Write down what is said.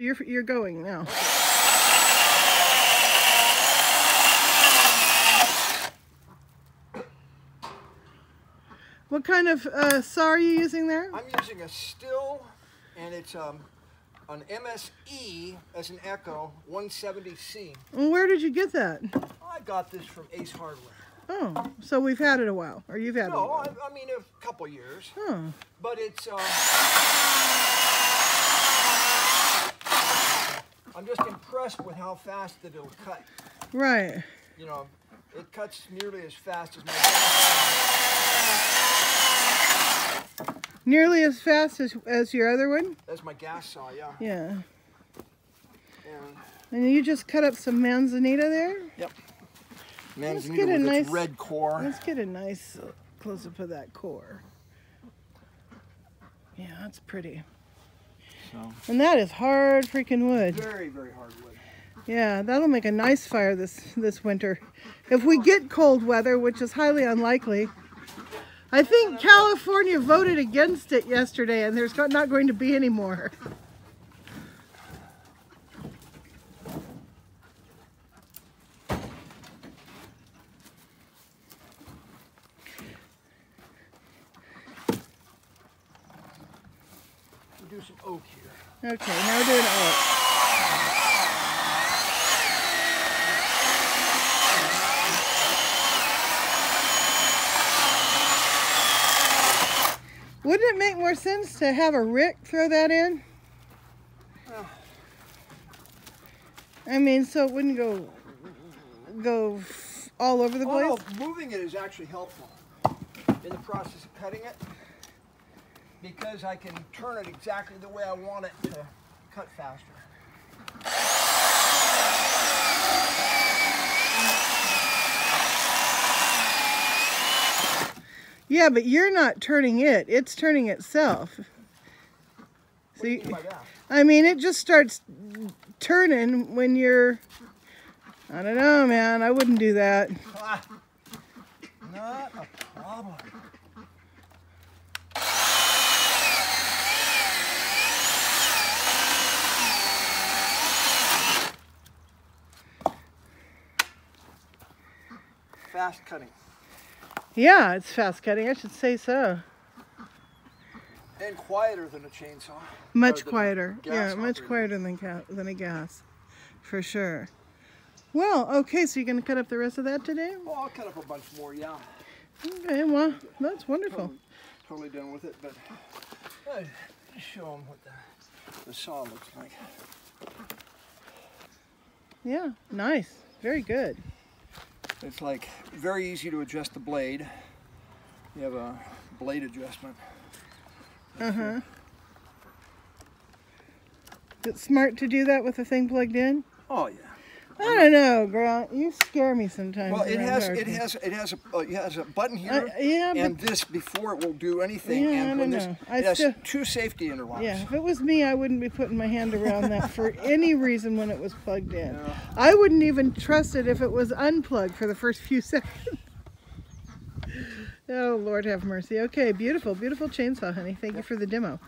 You're going now. What kind of saw are you using there? I'm using a Stihl, and it's an MSE as an Echo 170C. Well, where did you get that? I got this from Ace Hardware. Oh, so we've had it a while, or you've had it a while. No, I mean a couple years. Oh. But it's, I'm just impressed with how fast that it'll cut. Right. You know, it cuts nearly as fast as my gas saw. Nearly as fast as your other one? As my gas saw, yeah. Yeah. And you just cut up some manzanita there? Yep. Manzanita with its red core. Let's get a nice close-up of that core. Yeah, that's pretty. So. And that is hard freaking wood. Very, very hard wood. Yeah, that'll make a nice fire this winter. If we get cold weather, which is highly unlikely. I think California voted against it yesterday, and there's not going to be any more. We'll do some oak here. Okay, now we're doing oak. Wouldn't it make more sense to have a rick throw that in? I mean, so it wouldn't go all over the place? Oh, no, moving it is actually helpful in the process of cutting it, because I can turn it exactly the way I want it to cut faster. Yeah, but you're not turning it. It's turning itself. What do you mean by that? I mean, it just starts turning when you're... I don't know, man. I wouldn't do that. Not a problem. Fast cutting. Yeah, it's fast cutting. I should say so. And quieter than a chainsaw. Much quieter. Yeah, much operated. quieter than a gas. For sure. Well, okay, so you're going to cut up the rest of that today? Well, I'll cut up a bunch more, yeah. Okay, well, that's wonderful. Totally done with it, but show them what the saw looks like. Yeah, nice. Very good. It's like very easy to adjust the blade. You have a blade adjustment. Uh-huh. Is it smart to do that with the thing plugged in? Oh yeah. I don't know, Grant. You scare me sometimes. Well, it has a button here, yeah, and this before it will do anything. Yeah, and when this, it has still, two safety interlocks. Yeah, if it was me, I wouldn't be putting my hand around that for any reason when it was plugged in. Yeah. I wouldn't even trust it if it was unplugged for the first few seconds. Oh, Lord have mercy. Okay, beautiful, beautiful chainsaw, honey. Thank you for the demo.